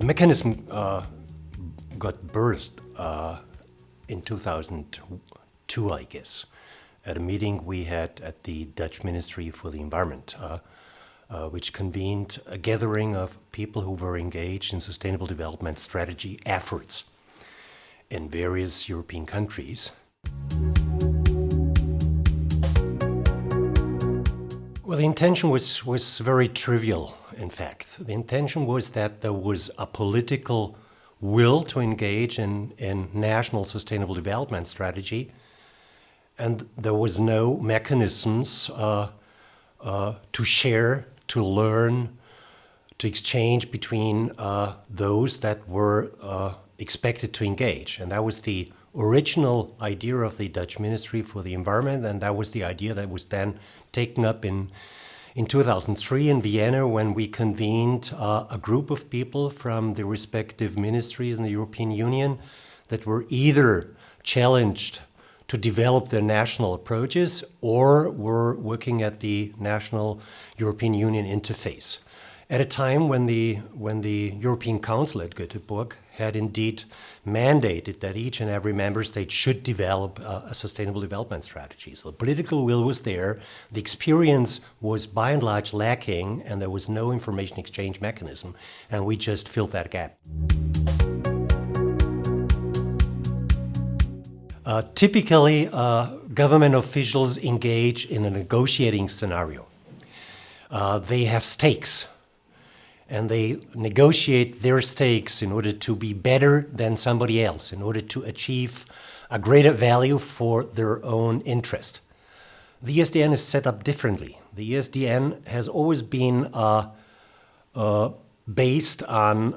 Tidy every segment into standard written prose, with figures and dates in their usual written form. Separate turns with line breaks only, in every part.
mechanism got birthed in 2002, I guess, at a meeting we had at the Dutch Ministry for the Environment, which convened a gathering of people who were engaged in sustainable development strategy efforts in various European countries. Well, the intention was very trivial, in fact. The intention was that there was a political will to engage in national sustainable development strategy, and there was no mechanisms to share, to learn, to exchange between those that were expected to engage. And that was the original idea of the Dutch Ministry for the Environment, and that was the idea that was then taken up in 2003 in Vienna, when we convened a group of people from the respective ministries in the European Union that were either challenged to develop their national approaches or were working at the national European Union interface. At a time when the European Council at Göteborg had indeed mandated that each and every member state should develop a sustainable development strategy. So the political will was there, the experience was by and large lacking, and there was no information exchange mechanism, and we just filled that gap. Typically, government officials engage in a negotiating scenario. They have stakes, and they negotiate their stakes in order to be better than somebody else, in order to achieve a greater value for their own interest. The ESDN is set up differently. The ESDN has always been based on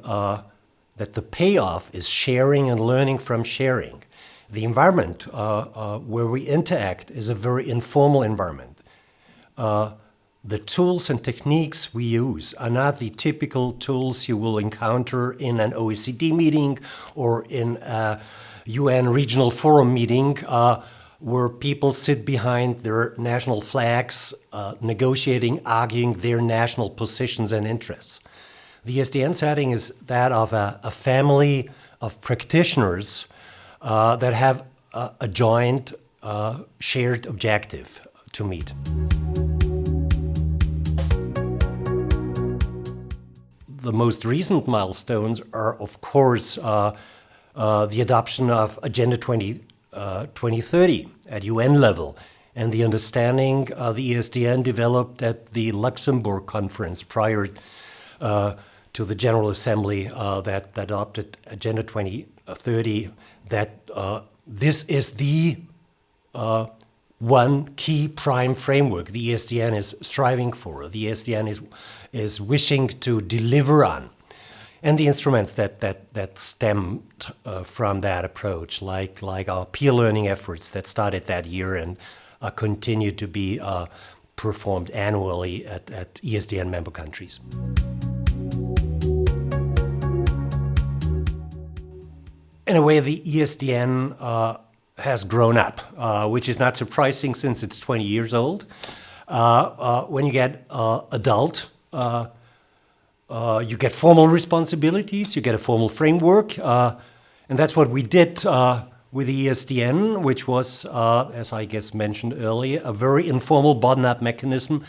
that the payoff is sharing and learning from sharing. The environment where we interact is a very informal environment. The tools and techniques we use are not the typical tools you will encounter in an OECD meeting or in a UN regional forum meeting where people sit behind their national flags, negotiating, arguing their national positions and interests. The ESDN setting is that of a family of practitioners that have a joint shared objective to meet. The most recent milestones are, of course, the adoption of Agenda 2030 at UN level, and the understanding the ESDN developed at the Luxembourg Conference prior to the General Assembly that adopted Agenda 2030, that this is the one key prime framework the ESDN is striving for, the ESDN is wishing to deliver on. And the instruments that stemmed from that approach, like our peer learning efforts that started that year and continue to be performed annually at ESDN member countries. In a way, the ESDN has grown up, which is not surprising since it's 20 years old. When you get adult, you get formal responsibilities, you get a formal framework, and that's what we did with the ESDN, which was, as I guess mentioned earlier, a very informal bottom-up mechanism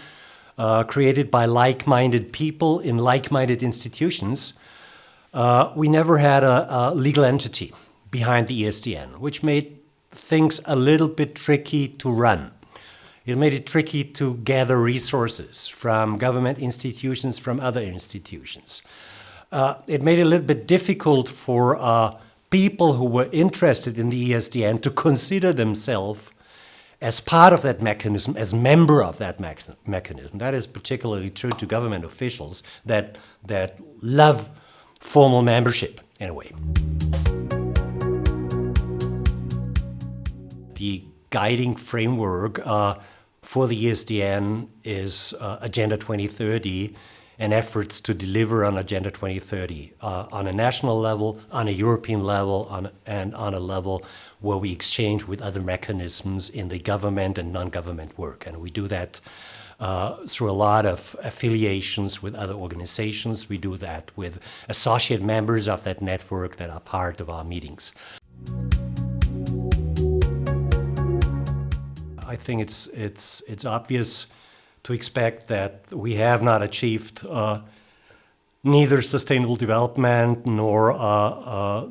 created by like-minded people in like-minded institutions. We never had a legal entity behind the ESDN, which made things a little bit tricky to run. It made it tricky to gather resources from government institutions, from other institutions. It made it a little bit difficult for people who were interested in the ESDN to consider themselves as part of that mechanism, as member of that mechanism. That is particularly true to government officials that love formal membership in a way. The guiding framework for the ESDN is Agenda 2030, and efforts to deliver on Agenda 2030 on a national level, on a European level, and on a level where we exchange with other mechanisms in the government and non-government work. And we do that through a lot of affiliations with other organizations. We do that with associate members of that network that are part of our meetings. I think it's obvious to expect that we have not achieved neither sustainable development nor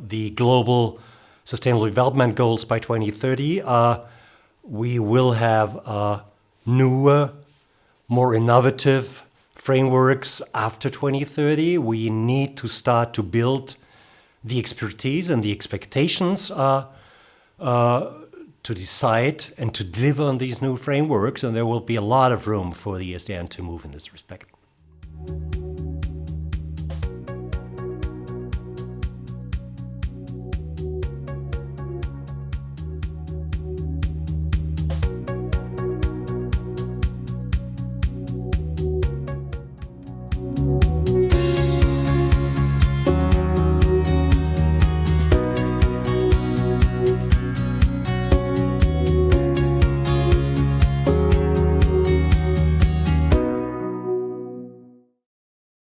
the global sustainable development goals by 2030. We will have newer, more innovative frameworks after 2030. We need to start to build the expertise and the expectations to decide and to deliver on these new frameworks, and there will be a lot of room for the ESDN to move in this respect.